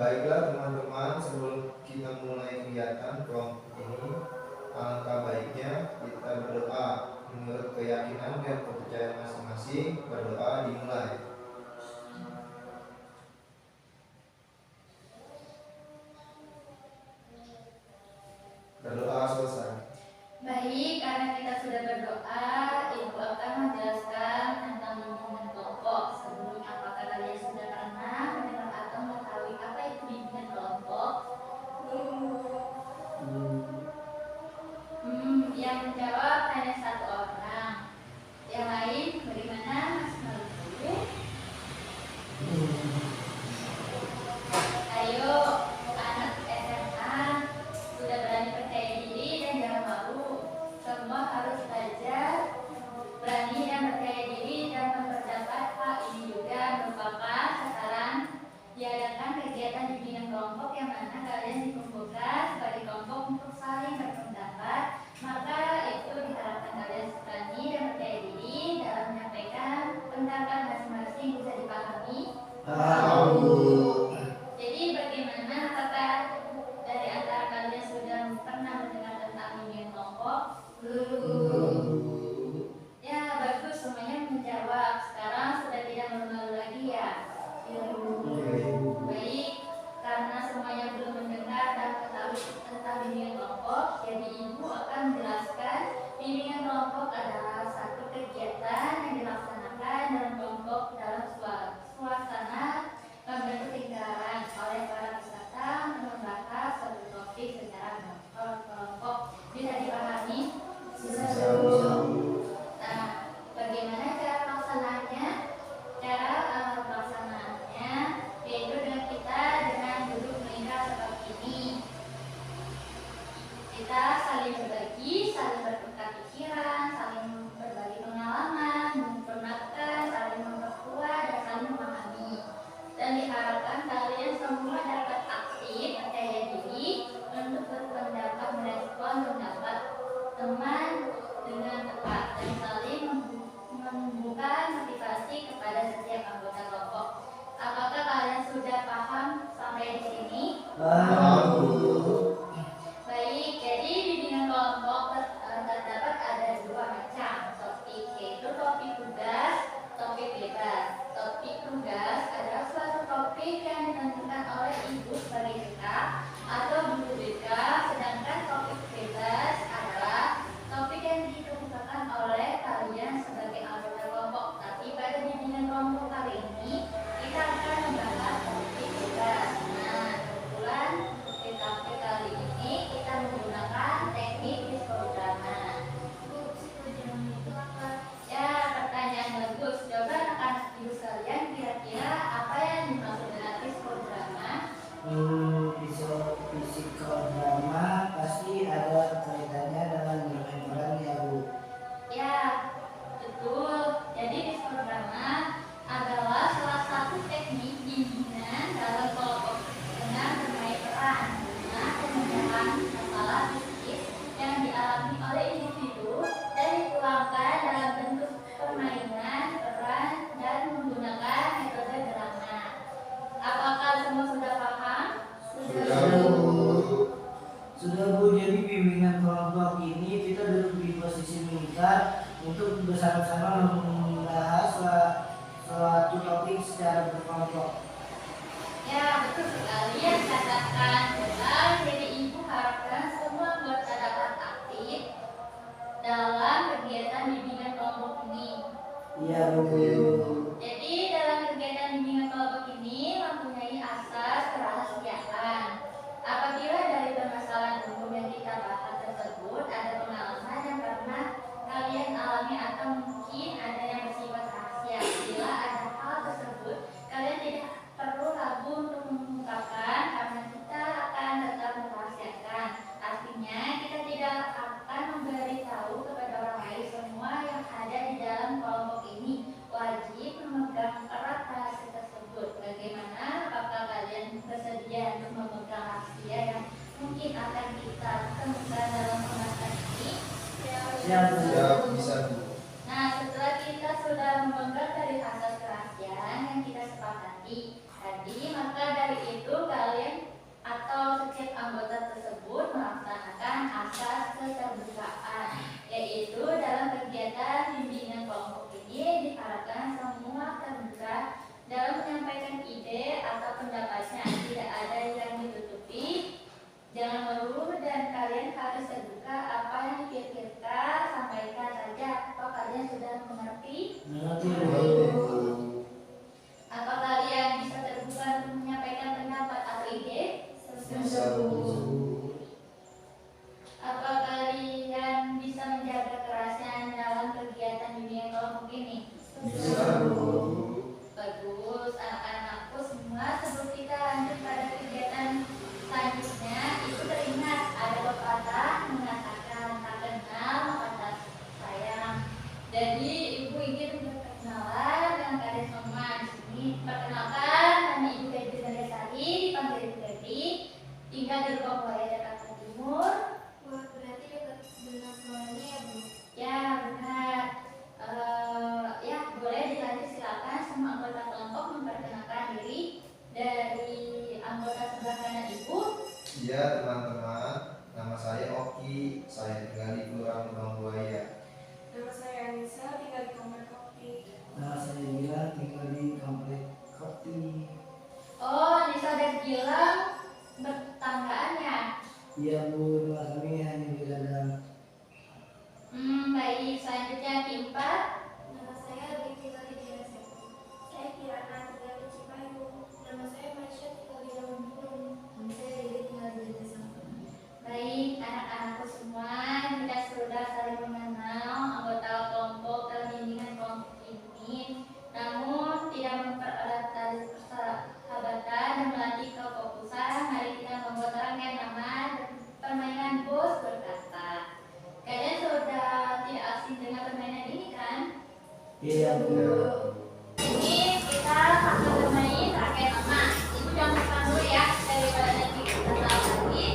Baiklah teman-teman, sebelum kita mulai kegiatan kelompok ini, alangkah baiknya kita berdoa menurut keyakinan dan kepercayaan masing-masing. Berdoa dimulai. Berdoa selesai. Baik, karena kita sudah berdoa, Ibu akan menjelaskan tentang bimbingan kelompok. Sebelumnya, apakah kalian sudah pernah mendengar atau mengetahui apa itu bimbingan kelompok? Yang menjawab hanya satu orang. Yang lain bagaimana, Mas Maluku? Ayo, anak SMA sudah berani percaya diri dan jangan malu. Semua harus belajar berani dan percaya diri dan memperdapat hal ini juga merupakan sasaran diadakan kegiatan bimbingan kelompok yang mana kalian dikumpulkan sebagai kelompok untuk saling berpendapat. Maka itu diharapkan kalian berani dan percaya diri dalam menyampaikan pendapat masing-masing. Bisa dipahami? Jadi bagaimana, apakah dari antara kalian sudah pernah mendengar tentang bimbingan kelompok? Ya, bagus, semuanya menjawab. Sekarang sudah tidak malu-malu lagi ya? Baik, karena semuanya belum mendengar dan mengetahui tentang bimbingan kelompok, jadi Ibu akan menjelaskan bimbingan kelompok adalah satu kegiatan yang dilaksanakan dalam kelompok dalam suasana membentuk lingkaran oleh para peserta membahas suatu topik secara kelompok. Bisa dipahami? Nah, bagaimana cara pelaksanaannya? Cara pelaksanaannya yaitu dengan duduk melingkar seperti ini. Kita saling berbagi, saling bertukar pikiran, saling berbagi pengalaman, memperkenalkan, saling memperkuat, dan saling memahami. Dan diharapkan kalian semua dapat aktif, percaya diri untuk berpendapat, merespon pendapat teman dengan tepat, dan saling membuka motivasi kepada setiap anggota kelompok. Apakah kalian sudah paham sampai di sini? Baik, jadi bimbingan kelompok terdapat ada dua macam topik, yaitu topik tugas, topik bebas. Topik tugas adalah suatu topik yang ditentukan oleh Ibu sebagai BK atau guru BK, sedangkan topik bebas adalah topik yang ditentukan oleh kalian sebagai anggota kelompok. Tapi pada bimbingan kelompok kali ini kita akan membahas topik bebas. Nah, kebetulan untuk topik kali ini kita menggunakan teknik psikograma. Psikograma itu apa? Ya, pertanyaan bagus. Coba anak-anak ibu sekalian, kira-kira apa yang dimaksud dengan psikograma? Psikograma pasti ada kaitannya dengan bermain peran ya Bu. Ya, betul. Jadi psikograma adalah salah satu teknik bimbingan dalam kelompok dengan bermain peran guna pemecahan masalah psikis yang dialami oleh individu dan dituangkan dalam bentuk permainan peran dan menggunakan metode drama. Apakah semua sudah paham? Sudah Bu, jadi bimbingan kelompok ini kita duduk di posisi melingkar untuk bersama-sama membahas suatu topik secara berkelompok. Ya, betul sekali yang dikatakan benar. Jadi Ibu harapkan semua anggota dapat aktif dalam kegiatan bimbingan kelompok ini. Iya Bu. Jadi dalam kegiatan bimbingan kelompok ini mempunyai asas kerahasiaan. Apabila dari permasalahan umum yang kita bahas tersebut ada pengalaman yang pernah kalian alami atau mungkin ada yang bersifat rahasia, bila ada hal tersebut kalian tidak perlu ragu untuk mengungkapkan karena kita akan tetap merahasiakan. Artinya kita tidak akan memberitahu kepada orang lain. Semua yang ada di dalam kelompok ini wajib memegang erat rahasia tersebut. Bagaimana? Apakah kalian bersedia untuk memegang rahasia yang mungkin akan kita temukan dalam pembahasan ini? Ya, bisa Bu. Nah, setelah kita sudah memegang dari asas kerahasiaan yang kita sepakati tadi, maka dari itu kalian anggota tersebut melaksanakan asas keterbukaan, yaitu dalam kegiatan bimbingan kelompok ini diharapkan semua terbuka dalam menyampaikan ide atau pendapatnya, tidak ada yang ditutupi. Jangan malu dan kalian harus terbuka, apa yang dipikirkan sampaikan saja. Apa kalian sudah mengerti? Mengerti. Apa kalian bisa terbuka untuk menyampaikan pendapat atau ide? Apa kalian bisa menjaga kerahasiaan dalam kegiatan bimbingan kelompok ini? Bagus, anak-anakku semua. Sebelum kita lanjut pada kegiatan selanjutnya, itu teringat ada pepatah mengatakan tak kenal maka tak sayang. Jadi ibu ingin berkenalan dengan kalian semua di sini. Perkenalkan, nama Ibu Febri Nagasari, dipanggil Ibu Febri, tinggal di Lubangbuaya, Jakarta Timur. Wah, berarti dekat dengan semuanya ya, Bu? Ya benar. Ya boleh dilanjut, silakan semua anggota kelompok memperkenalkan diri. Dari anggota sebelah kanan Ibu. Ya teman-teman, nama saya Oki, saya tinggal di Kelurahan Lubangbuaya. Nama saya Anissa, tinggal di Komplek Kopi. Nama saya Gilang, tinggal di Komplek Kopi. Oh, Nisa dan Gilang bertanggaan ya? Iya Bu, rumah kami hanya di dalam. Baik, selanjutnya keempat. Nama saya Adi, tinggal di Jalan Sepu. Saya Kirana, tinggal di Cipayung. Nama saya Maisha, tinggal di Daun Gunung. Nama saya Dede, tinggal di Jatisangka. Baik, anak-anakku semua, kita sudah saling mengenal anggota kelompok dalam bimbingan kelompok ini. Namun tidak mempererat tali persahabatan dan melatih kefokusan. Mari kita membuat rangkaian nama dan permainan bos berkata. Kalian sudah tidak asing dengan permainan ini kan? Iya Bu. Ini kita akan bermain rangkaian nama. Ibu jangan lupa dulu ya, daripada nanti kita salah lagi.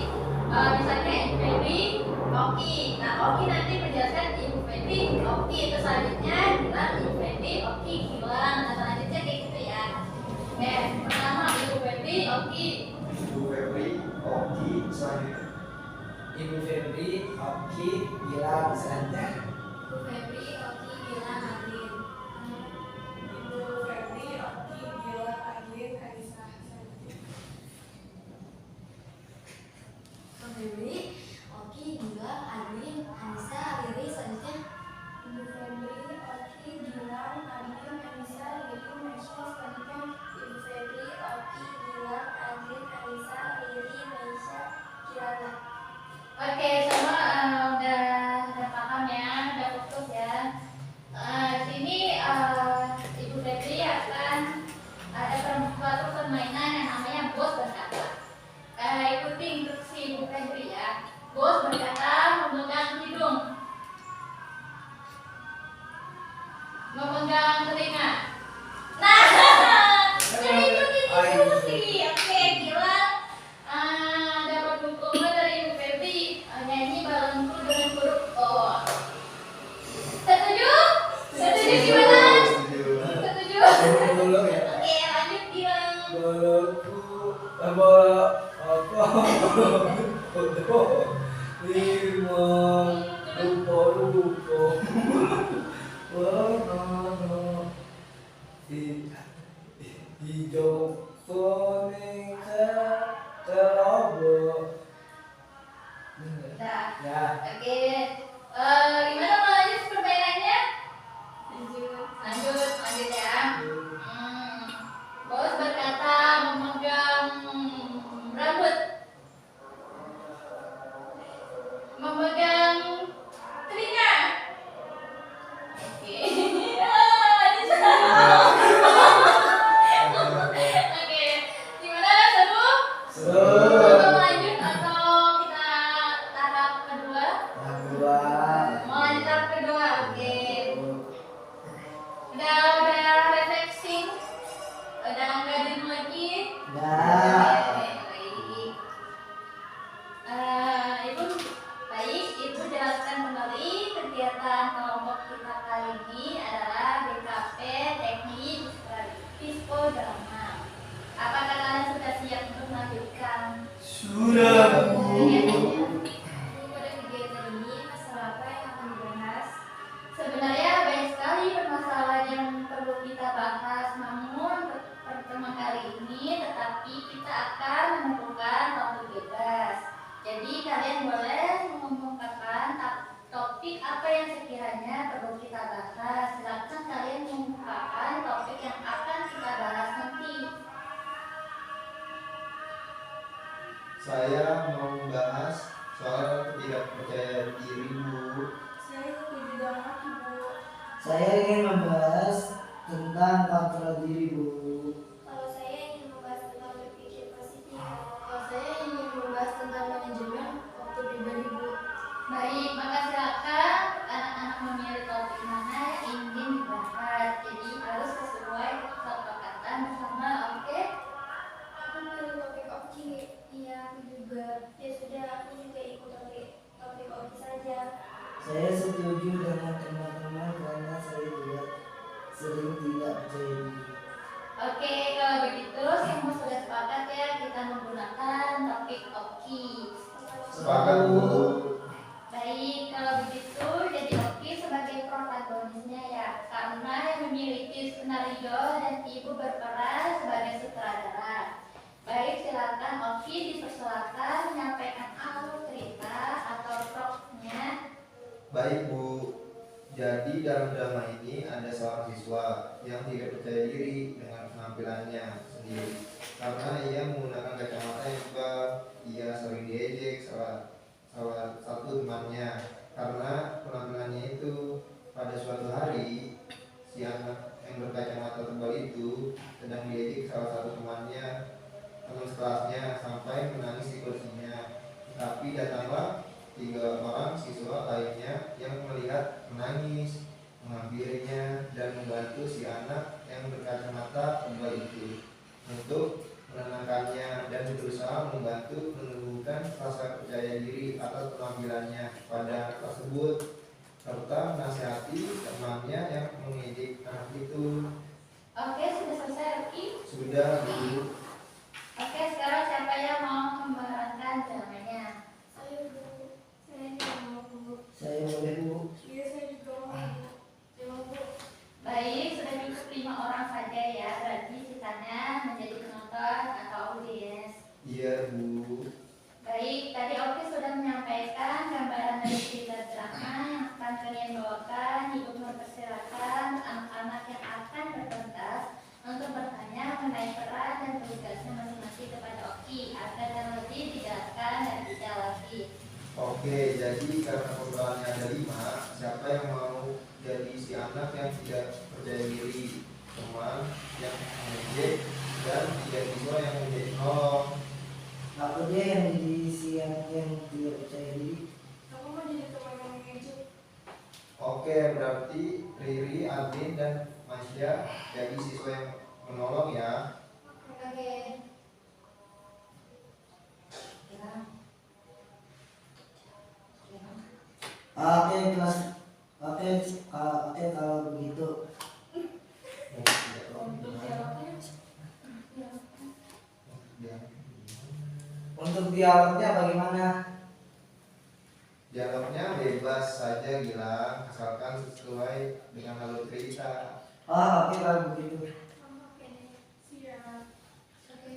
Misalnya Ibu Febri, Oki. Nah, Oki nanti menjelaskan Ibu Febri, Oki. Itu selanjutnya bilang Ibu Febri, Oki, bilang. Nah, selanjutnya kayak gitu ya. Oke, pertama Ibu Febri, Oki. Ibu Febri, Oki, selanjutnya. Ibu Febri, Oki, Gilang, selanjutnya. Ibu Febri, Oki, Gilang, Adin. Ibu Febri, Oki, Gilang, Adin, Anissa. Ibu Febri, Oki, Gilang, Adin, Anissa, Riri, selanjutnya. Ibu Febri, Oki, Gilang, Adin, Anissa, Riri, Maisha, selanjutnya. Ibu Febri, Oki, Gilang, Adin, Anissa, Riri, Maisha, Kirana. Oke, semua udah paham ya, udah fokus ya. Sini Ibu Febri akan ada suatu permainan yang namanya bos berkata. Ikuti instruksi Ibu Febri ya. Bos berkata memegang hidung, memegang telinga. Nah, jadi ikuti instruksi. Oke, Gilang dapat dukungan dari Ibu Febri. Nyanyi balonku dengan huruf O. Setuju? Setuju gimana? Setuju? Dulu ya. Oke, lanjut Gilang. Balonku, bola apa? Lima, rupa. Warna hijau kuning terobos. Dah. Ya. Oke. Gimana mau lanjut permainannya? Lanjut ya. Bos berkata memegang rambut, memegang telinga. Oke. Oke. Gimana, seru? Seru. Mau lanjut atau kita tahap kedua? Kedua. Mau lanjut Sudah. Pada kegiatan ini, masalah apa yang akan dibahas? Sebenarnya banyak sekali permasalahan yang perlu kita bahas, namun pertemuan kali ini tetapi kita akan menemukan topik bebas. Jadi kalian boleh mengungkapkan topik apa yang sekiranya perlu kita bahas. Silakan kalian mengungkapkan topik yang akan kita bahas nanti. Saya mau membahas soal ketidakpercayaan diri, Bu. Saya setuju banget, Ibu. Saya ingin membahas tentang kontrol diri, Bu. Kalau saya ingin membahas tentang berpikir positif. Kalau saya ingin membahas tentang manajemen waktu pribadi, Bu. Baik, maka silakan anak-anak memilih topik mana yang ingin dibahas. Jadi harus sesuai kesepakatan bersama, oke? Aku pilih topik Oki. Iya, aku juga. Ya sudah, aku juga ikut topik Oki saja. Saya setuju dengan teman-teman karena saya juga sering tidak percaya diri. Oke, kalau begitu semua sudah sepakat ya kita menggunakan topik Oki. Sepakat, Bu. Baik, kalau begitu jadi Oki sebagai protagonisnya ya, karena yang memiliki skenario dan ibu berperan sebagai sutradara. Baik, silakan Oki dipersilakan menyampaikan alur cerita atau plotnya. Baik, Bu. Jadi dalam drama ini ada seorang siswa yang tidak percaya diri dengan penampilannya sendiri karena ia menggunakan kacamata yang tebal. Ia sering diejek salah satu temannya karena penampilannya itu. Pada suatu hari, si anak yang berkacamata tebal itu sedang diejek salah satu teman sekelasnya sampai menangis di kursinya. Tapi datanglah 3 orang siswa lainnya yang melihat menangis, menghampirinya dan membantu si anak yang berkacamata tebal itu untuk menenangkannya dan berusaha membantu menumbuhkan rasa percaya diri atas penampilannya pada tersebut serta menasihati temannya yang mengejek anak itu. Oke, sudah selesai Oki? Sudah, Bu. Oke, sekarang siapa yang mau memerankan dramanya? Saya, Bu. Saya juga mau, Bu. Saya boleh, Bu. Iya, saya juga mau, Bu. Saya mau, Bu. Baik, sudah cukup 5 orang saja ya, berarti sisanya menjadi penonton atau audiens. Iya, Bu. Baik, tadi Oki sudah menyampaikan gambaran dari cerita drama yang akan kalian bawakan. Ibu mempersilakan anak-anak yang akan berpentas untuk bertanya mengenai peran dan tugasnya masing-masing kepada Oki agar dan lebih dijelaskan dan detail lagi. Oke, jadi karena pembahasannya ada 5, siapa yang mau jadi si anak yang tidak percaya diri, teman yang mengejek, dan 3 siswa yang menjadi nolong? Aku deh yang jadi si anak yang tidak percaya diri. Aku mau jadi teman yang mengejek. Oke, berarti Riri, Adin, dan Masya jadi siswa yang menolong ya. Oke. Oke, kelas. Oke, kalau begitu. Untuk dialognya bagaimana? Dialognya bebas saja Gilang, asalkan sesuai dengan alur cerita. Oh, oke kalau begitu. Oke deh. Siap. Oke.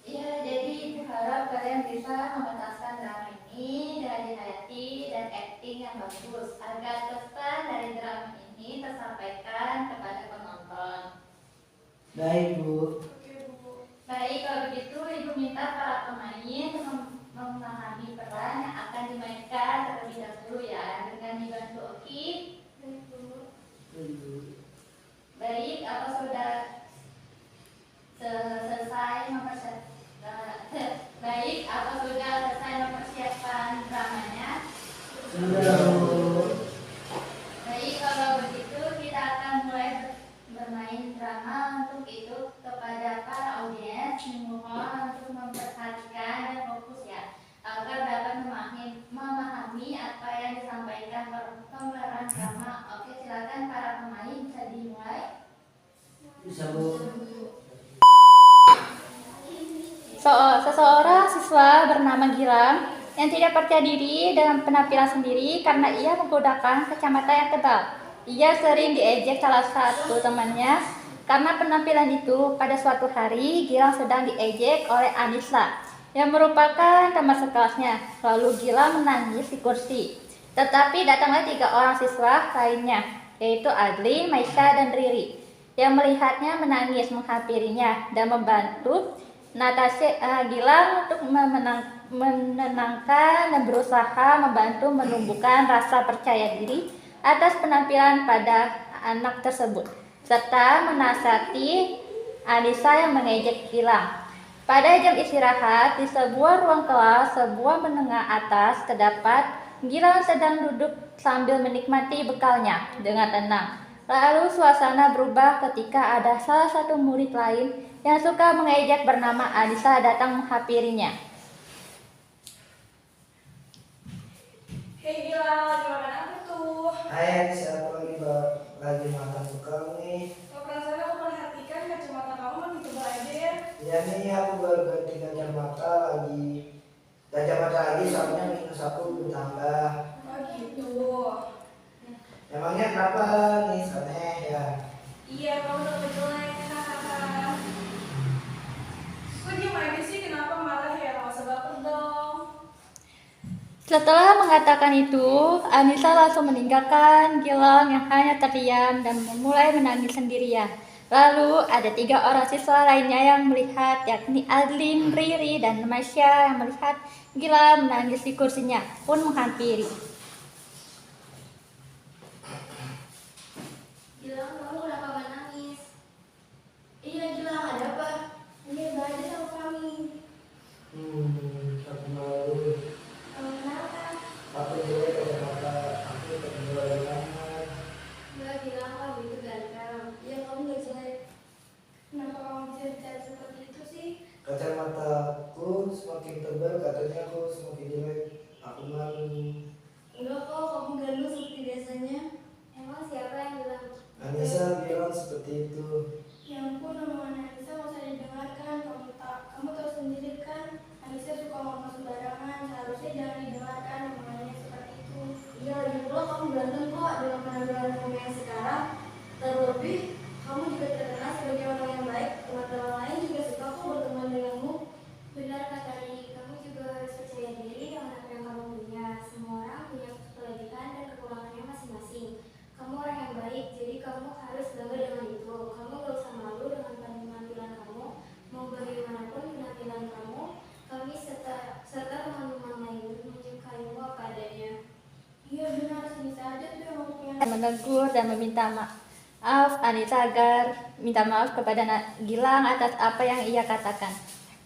Ya, jadi Ibu harap kalian bisa mementaskan drama ini dengan dihayati dan acting yang bagus agar pesan dari drama ini tersampaikan kepada penonton. Baik, Bu. Oke, Bu. Baik, kalau begitu Ibu minta para pemain memahami peran yang akan dimainkan terlebih dahulu ya, dengan dibantu Oki. Baik, Bu. Baik, apa sudah selesai Baik, apa sudah selesai mempersiapkan dramanya? Sudah, Bu. Baik, kalau begitu kita akan mulai bermain drama. Untuk itu kepada para audiens dimohon untuk memperhatikan dan fokus ya, agar dapat memahami apa yang disampaikan pemeran drama. Oke, silakan para pemain bisa dimulai. Bisa, Bu. Seseorang siswa bernama Gilang yang tidak percaya diri dengan penampilan sendiri karena ia menggunakan kacamata yang tebal. Ia sering diejek salah satu temannya karena penampilan itu. Pada suatu hari, Gilang sedang diejek oleh Anissa yang merupakan teman sekelasnya. Lalu Gilang menangis di kursi. Tetapi datanglah 3 orang siswa lainnya, yaitu Adli, Maisha, dan Riri, yang melihatnya menangis menghampirinya dan membantu Gilang untuk menenangkan dan berusaha membantu menumbuhkan rasa percaya diri atas penampilan pada anak tersebut, serta menasihati Anissa yang mengejek Gilang. Pada jam istirahat di sebuah ruang kelas sebuah menengah atas terdapat Gilang sedang duduk sambil menikmati bekalnya dengan tenang. Lalu suasana berubah ketika ada salah satu murid lain yang suka mengejek bernama Anissa datang menghampirinya. Hei Gilang, lagi makan apa tuh? Hai, siapa lagi makan bekal nih? Gak perasaan aku perhatikan kacamata kamu makin tebal aja ya. Ya nih, aku baru ganti kacamata lagi soalnya minus aku bertambah. Oh gitu. Emangnya kenapa nih, aneh ya? Iya, kamu udah jelek. Kok diem aja sih? Kenapa marah ya? Gak usah baper dong. Setelah mengatakan itu, Anissa langsung meninggalkan Gilang yang hanya terdiam dan memulai menangis sendirian. Lalu ada 3 orang siswa lainnya yang melihat, yakni Adlin, Riri, dan Masya yang melihat Gilang menangis di kursinya pun menghampiri. Gilang, kamu kenapa gak nangis? Iya Gilang, ada apa? Ini belajar sama kami. Aku malu. Kamu kenapa? Aku jelek kacamata aku tebal banget. Enggak Gilang, kamu itu ganteng. Iya kamu gak jelek. Kenapa kamu bisa bicara seperti itu sih? Kacamataku semakin tebal, katanya aku semakin jelek. Aku malu. Enggak kok, kamu ganteng seperti biasanya. Emang siapa yang bilang? Anissa bilang seperti itu. Ya ampun, omongan Anissa gak usah didengarkan. Kamu tahu sendiri kan, Anissa suka ngomong sembarangan. Seharusnya jangan didengarkan omongannya seperti itu. Iya lagi pula kamu ganteng kok dengan penampilan kamu yang sekarang. Terlebih, kamu juga terkenal sebagai orang yang baik. Teman-teman lain juga suka kok berteman denganmu. Benar kata Riri, kamu juga harus percaya diri dengan apa yang kamu punya. Semua orang punya kelebihan dan kekurangannya masing-masing. Kamu orang yang baik, jadi kamu harus bangga dengan itu. Kamu gak usah malu dengan penampilan kamu. Mau bagaimanapun penampilan kamu, kami serta teman-teman lain menyukaimu apa adanya. Iya benar, sini saja tuh yang aku punya. Menegur dan meminta maaf Anissa agar minta maaf kepada Gilang atas apa yang ia katakan.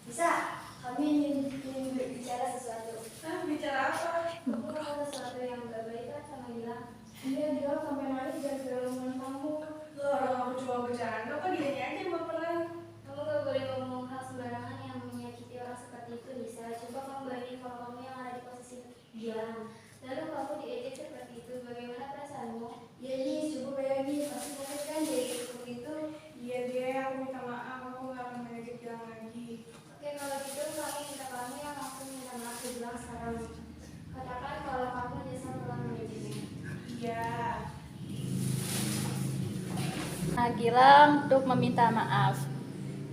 Bisa, kami ingin berbicara sesuatu. Bicara apa? Kamu ada sesuatu yang gak baik kan sama Gilang? Iya, dia sampai nangis gara-gara omongan kamu. Loh, orang aku cuma bercanda, kok dianya aja yang baperan? Kamu gak boleh ngomong hal sembarangan yang menyakiti orang seperti itu, Nisa. Coba kamu bayangin kalau kamu yang ada di posisi Gilang. Lalu kamu diejek seperti itu, bagaimana perasaanmu? Ya Nis, coba bayangin, pasti sakit kan diejek seperti itu. Iya deh, aku minta maaf, aku gak akan mengejek Gilang lagi. Oke, kalau gitu kami minta kamu yang langsung minta maaf ke Gilang sekarang. Katakan kalau kamu nyesal telah mengejeknya. Iya. Gilang untuk meminta maaf.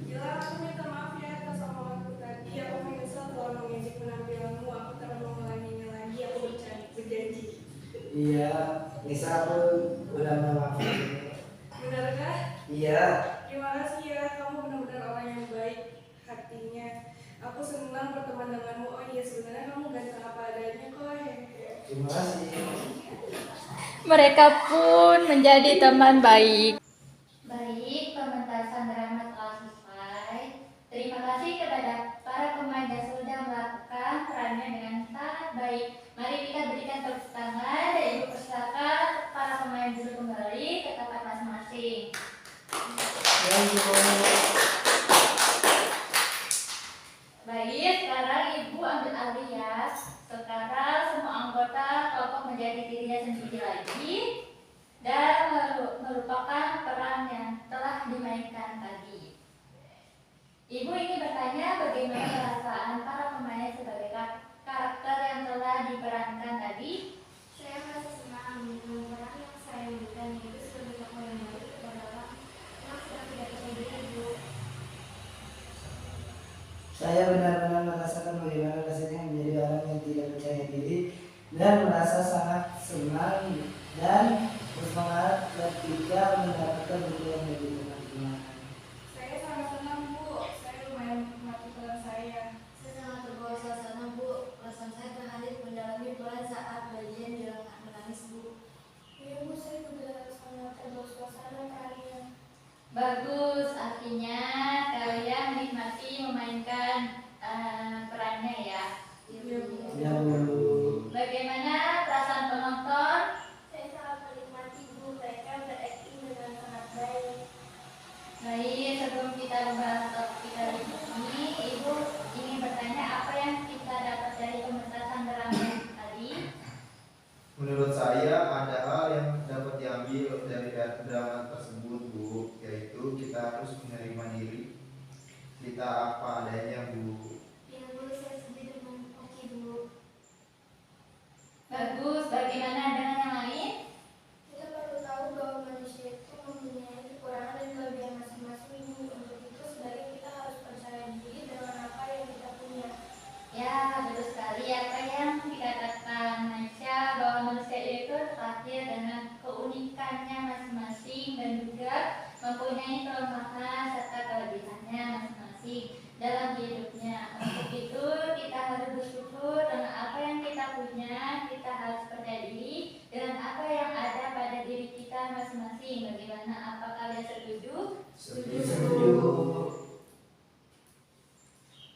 Gilang, aku minta maaf ya atas omonganku tadi. Aku menyesal telah mengejek penampilanmu. Aku tak akan mengulanginya lagi. Aku berjanji. Iya, Nisa aku udah memaafkan. Benarkah? Iya. Terima kasih ya, kamu benar-benar orang yang baik hatinya. Aku senang berteman denganmu. Oh iya, sebenarnya kamu ganteng apa adanya kok. Terima kasih. Mereka pun menjadi teman baik. Baik, pementasan drama telah selesai. Terima kasih kepada para pemain yang sudah melakukan perannya dengan sangat baik. Mari kita berikan tepuk tangan dan ibu persilakan para pemain dulu kembali ke tempat masing-masing. Baik, sekarang ibu ambil alih ya. Sekarang semua anggota kelompok menjadi dirinya sendiri lagi dan melupakan Ibu ingin bertanya bagaimana perasaan para pemain sebagai karakter yang telah diperankan tadi? Saya merasa senang dengan peran yang saya berikan, yaitu sebagai tokoh yang baik kepada orang yang sedang tidak percaya diri, Bu. Saya benar-benar merasakan bagaimana rasanya menjadi orang yang tidak percaya diri dan merasa sangat senang dan bersemangat ketika mendapatkan buku yang lebih teman-teman. Saya sangat senang, Bu. Saya lumayan menikmati peran saya. Saya sangat terbawa suasana, Bu. Perasaan saya terharu mendalami peran saat bagian jalan menangis, Bu. Ya, Bu, saya juga sangat terbawa suasana perannya. Bagus, artinya kalian menikmati memainkan perannya ya. Ya, Bu. Bagaimana perasaan penonton? Saya sangat menikmati, Bu. Mereka berakting dengan sangat baik. Baik, sebelum kita membahas topik kali ini, Ibu ingin bertanya apa yang kita dapat dari pementasan drama tadi? Menurut saya ada hal yang dapat diambil dari drama tersebut, Bu, yaitu kita harus menerima diri kita apa adanya, Bu. Ya, Bu, saya setuju dengan Oki, Bu. Bagus, bagaimana dengan yang lain? Kita perlu tahu bahwa manusia itu mempunyai kekurangan dan kelebihan masing-masing, Bu. Untuk itu sebaiknya kita harus percaya diri dengan apa yang kita punya. Ya, betul sekali apa yang dikatakan Maisha, bahwa manusia itu terlahir dengan keunikannya masing-masing dan juga mempunyai kelemahan serta kelebihannya masing-masing dalam hidupnya. Untuk itu kita harus bersyukur dengan apa yang kita punya, kita harus percaya diri dengan apa yang ada pada diri kita masing-masing. Bagaimana, apa kalian setuju? Setuju.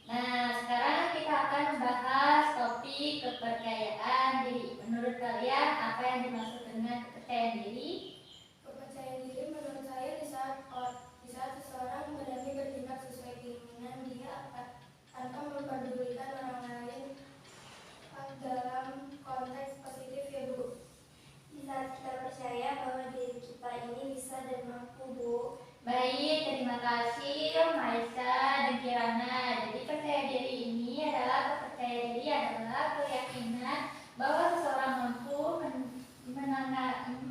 Nah, sekarang kita akan membahas topik kepercayaan diri. Menurut kalian, apa yang dimaksud dengan kepercayaan diri? Kepercayaan diri menurut saya di saat seseorang berani bertindak sesuai keinginan dia tanpa memperdulikan orang lain dalam konteks positif, ya, Bu. Di saat kita percaya bahwa diri kita ini bisa dan mampu, Bu. Baik, terima kasih Maisa dan Kirana. Jadi percaya diri ini adalah keyakinan bahwa seseorang mampu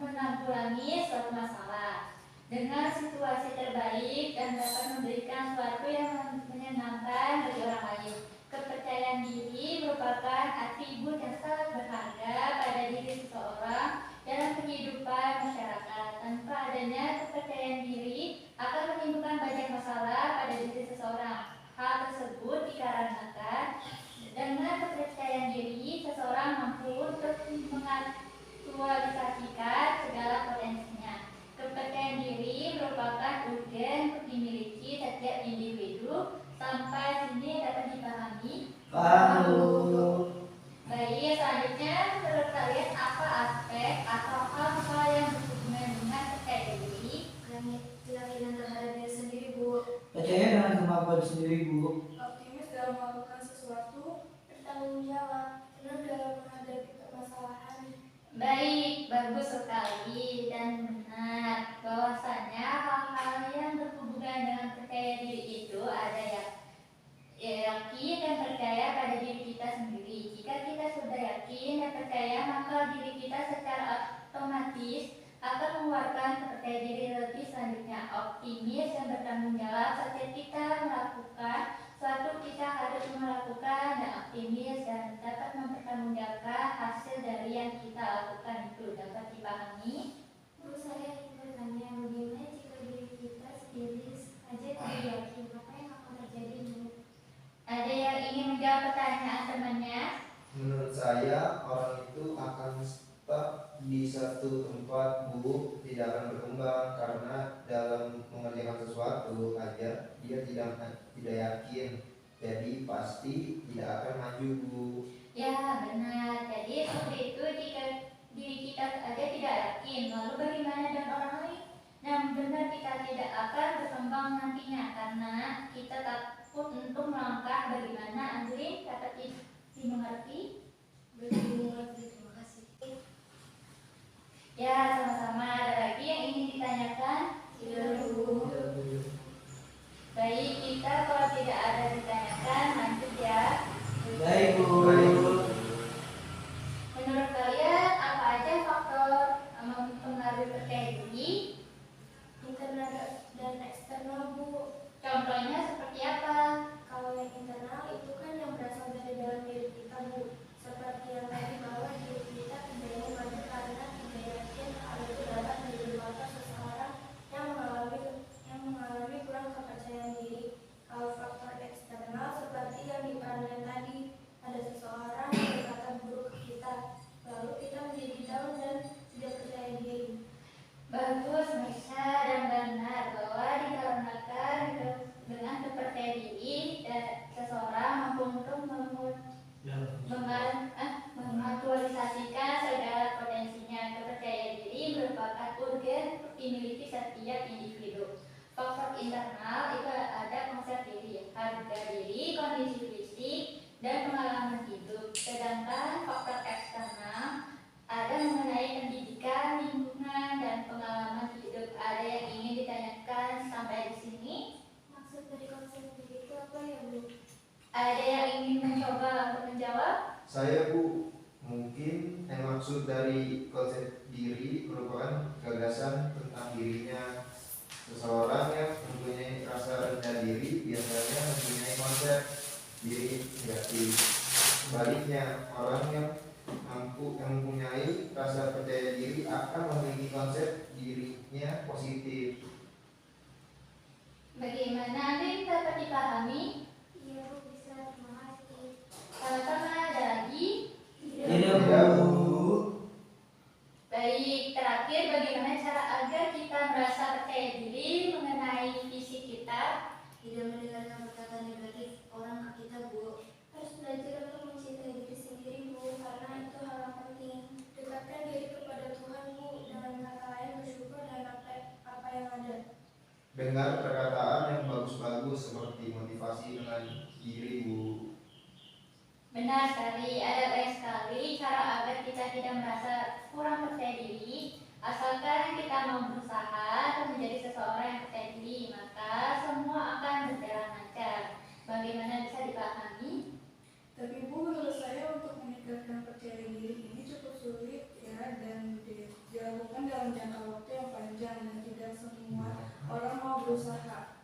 menanggulangi suatu masalah dengan situasi terbaik dan dapat memberikan sesuatu yang menyenangkan bagi orang lain. Kepercayaan diri merupakan atribut yang sangat berharga pada diri seseorang dalam kehidupan masyarakat. Tanpa adanya kepercayaan diri akan menimbulkan banyak masalah pada diri seseorang. Hal tersebut dikarenakan dengan kepercayaan diri seseorang mampu untuk mengaktualisasikan segala potensinya. Kepercayaan diri merupakan urgen untuk dimiliki setiap individu. Sampai sini dapat dipahami? Paham, Bu. Baik, selanjutnya menurut kalian apa aspek atau hal-hal yang berhubungan dengan percaya diri? Keyakinan terhadap diri sendiri, Bu. Percaya dengan kemampuan sendiri, Bu. Optimis dalam melakukan sesuatu. Bertanggung jawab, tenang dalam menghadapi permasalahan. Baik, bagus sekali dan benar bahwasanya hal-hal yang berhubungan dengan percaya diri itu ada yang yakin dan percaya pada diri kita sendiri. Jika kita sudah yakin dan percaya, maka diri kita secara otomatis akan mengeluarkan kepercayaan diri lebih selanjutnya. Optimis dan bertanggung jawab. Setiap kita melakukan suatu, kita harus melakukan dan optimis dan dapat mempertanggungjawabkan hasil dari yang kita lakukan itu. Dapat dipahami? Bu, saya ingin bertanya, bagaimana jika diri kita sendiri saja tidak yakin, apa yang akan terjadi, Bu? Ada yang ingin menjawab pertanyaan temannya? Menurut saya orang itu akan stuck di satu tempat, Bu, tidak akan berkembang karena dalam mengerjakan sesuatu aja dia tidak yakin, jadi pasti tidak akan maju, Bu. Ya, benar. Jadi seperti itu jika diri kita saja tidak yakin, lalu bagaimana dengan orang lain? Nah, benar kita tidak akan berkembang nantinya karena kita takut untuk melangkah. Bagaimana, Andrin? Dapat dimengerti? Mengerti, terima kasih. Ya, sama-sama. Ada lagi yang ingin ditanyakan? Tidak, Bu. Baik, kita kalau percaya diri seseorang mampu untuk mengaktualisasikan segala potensinya. Kepercayaan diri merupakan urgen dimiliki setiap individu. Faktor internal itu ada konsep diri, harga diri, kondisi fisik, dan pengalaman hidup. Sedangkan faktor eksternal ada mengenai pendidikan, lingkungan, dan pengalaman hidup. Ada yang ingin ditanyakan sampai di sini? Maksud dari konsep diri itu apa ya, Bu? Ada yang ingin mencoba untuk menjawab? Saya Bu, mungkin yang maksud dari konsep diri merupakan gagasan tentang dirinya. Seseorang yang mempunyai rasa rendah diri biasanya mempunyai konsep diri negatif. Sebaliknya, orang yang mempunyai rasa percaya diri akan memiliki konsep dirinya positif. Bagaimana Rin, dapat dipahami? Iya, Bu, bisa. Terima kasih. Sama-sama, ada lagi? Tidak, Bu. Baik, terakhir bagaimana cara agar kita merasa percaya diri mengenai visi kita? Tidak mendengarkan perkataan negatif orang ke kita, Bu. Harus belajar untuk mencintai diri sendiri, Bu, karena itu hal yang penting. Dekatkan diri kepada Tuhan, Bu, dengan kata lain bersyukur dan apa yang ada. Dengar perkataan yang bagus-bagus seperti motivasi dengan diri Bu. Benar sekali, ada banyak sekali cara agar kita tidak merasa kurang percaya diri. Asalkan kita mau berusaha untuk menjadi seseorang yang percaya diri, maka semua akan berjalan lancar. Bagaimana bisa dipahami? Tapi Bu, menurut saya untuk meningkatkan percaya diri ini cukup sulit ya, dan dilakukan dalam jangka waktu yang panjang dan tidak semua orang mau berusaha.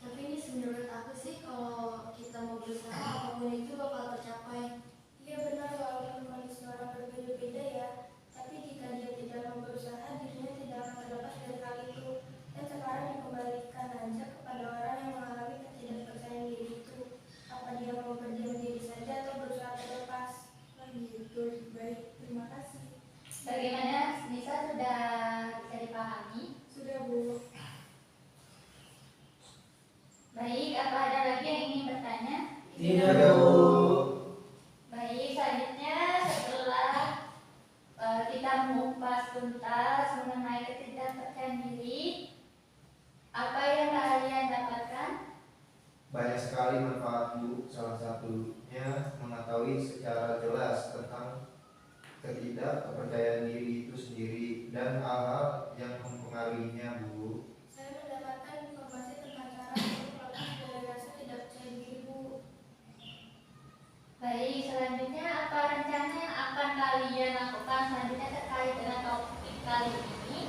Tapi ini menurut aku sih, kalau kita mau berusaha apapun itu bakal tercapai. Iya benar, walaupun manusia orang berbeda-beda ya, tapi jika dia tidak mau berusaha, dirinya tidak akan terlepas dari hal itu. Dan sekarang dikembalikan aja kepada orang yang mengalami ketidakpercayaan diri itu. Apa dia mau berdiam diri saja atau berusaha terlepas? Nah gitu, baik, terima kasih. Bagaimana bisa sudah bisa dipahami? Sudah Bu. Baik, apa ada lagi yang ingin bertanya? Tidak, Bu. Baik, selanjutnya setelah kita mengupas tuntas mengenai ketidakpercayaan diri, apa yang kalian dapatkan? Banyak sekali manfaat Bu, salah satunya mengetahui secara jelas tentang ketidakpercayaan diri itu sendiri dan hal-hal yang mempengaruhinya Bu. Saya mendapatkan informasi tentang cara untuk lepas dari rasa tidak percaya diri, Bu. Baik, selanjutnya apa rencana yang akan kalian lakukan selanjutnya terkait dengan topik kali ini?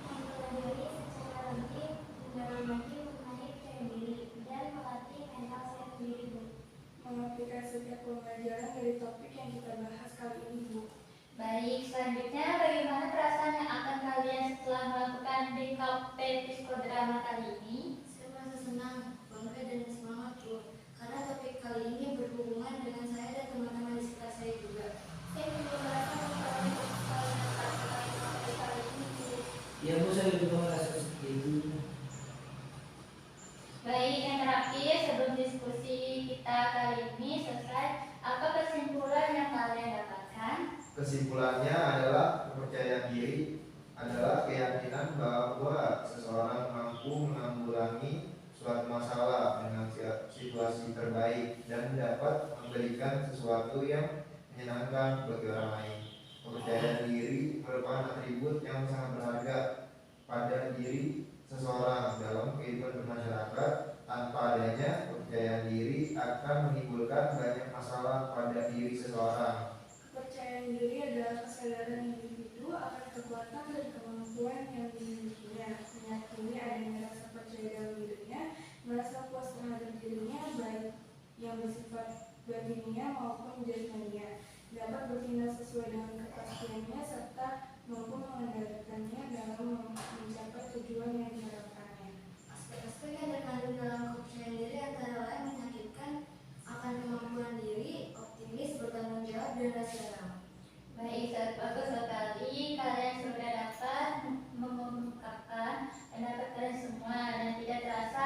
Mempelajari secara lebih mendalam lagi mengenai percaya diri dan melatih mental saya sendiri, Bu. Mengaplikasikan pembelajaran dari topik yang kita bahas kali ini Bu. Baik, selanjutnya bagaimana perasaan yang akan kalian setelah melakukan DKP psikodrama kali ini? Saya merasa senang, bangga, dan semangat, Bu. Karena topik kali ini berhubungan dengan saya dan teman-teman di sekitar saya juga. Saya juga merasa memperoleh sekali topik kali ini, Bu. Ya, Bu, saya juga merasa seperti itu. Baik, yang terakhir sebelum diskusi kita kali ini selesai, apa kesimpulan yang kalian dapatkan? Kesimpulannya adalah kepercayaan diri adalah keyakinan bahwa seseorang mampu menanggulangi suatu masalah dengan situasi terbaik dan dapat memberikan sesuatu yang menyenangkan bagi orang lain. Kepercayaan diri merupakan atribut yang sangat berharga pada diri seseorang dalam kehidupan bermasyarakat. Tanpa adanya kepercayaan diri akan menimbulkan banyak masalah pada diri seseorang. Kepercayaan diri adalah kesadaran individu akan kekuatan dan kemampuan yang dimilikinya, meyakini adanya rasa percaya dalam dirinya, merasa puas terhadap dirinya, baik yang bersifat batiniah maupun jasmaniah, dapat bertindak sesuai dengan kepastiannya, serta mampu mengendalikannya dalam mencapai tujuan yang diharapkannya. Aspek-aspek yang terkandung dalam kepercayaan diri antara lain menyakitkan akan kemampuan diri, optimis, bertanggung jawab, dan rasional. Baik, bagus sekali kalian sudah dapat mengungkapkan pendapat kalian semua dan tidak terasa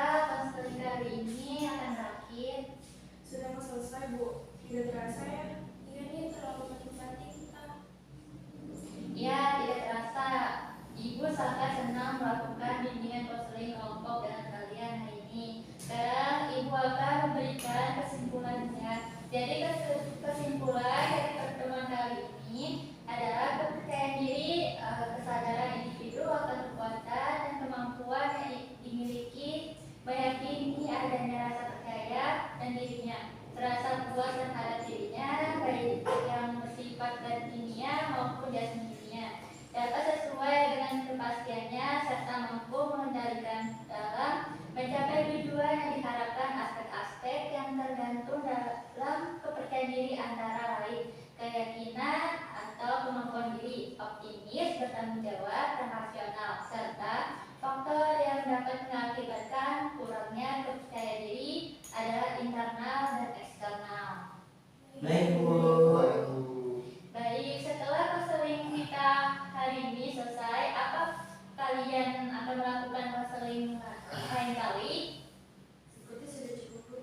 emosional, serta faktor yang dapat mengakibatkan kurangnya kepercayaan diri adalah internal dan eksternal. Baik Bu. Baik, Bu. Baik, setelah konseling kita hari ini selesai, apa kalian akan melakukan konseling lain kali? Seperti sudah cukup, Bu.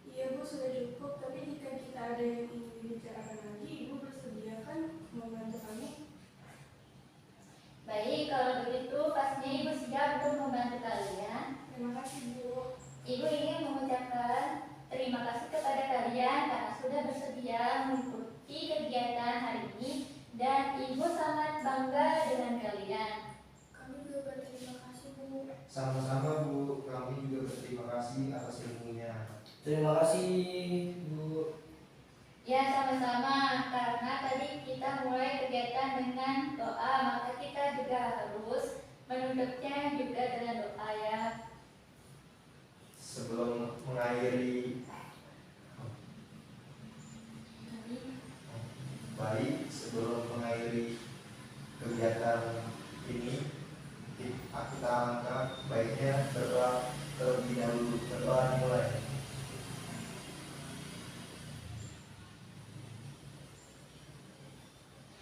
Iya Bu, sudah cukup. Tapi jika kita ada yang ingin dibicarakan lagi, Ibu bersedia kan membantu kami? Baik, kalau begitu pastinya Ibu siap untuk membantu kalian. Terima kasih Bu. Ibu ingin mengucapkan terima kasih kepada kalian karena sudah bersedia mengikuti kegiatan hari ini dan Ibu sangat bangga dengan kalian. Kami juga berterima kasih, Bu. Sama-sama Bu, kami juga berterima kasih atas ilmunya. Terima kasih Bu. Ya, sama-sama. Karena tadi kita mulai kegiatan dengan doa, maka kita juga harus menutupnya juga dengan doa ya. Sebelum mengakhiri sebelum mengakhiri kegiatan ini, kita angkat baiknya berdoa terlebih dahulu. Berdoa dimulai.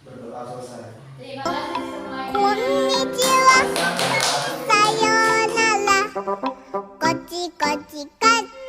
Berdoa selesai. Terima kasih semuanya. Konnichiwa, sayonara, kochi kochi kachi.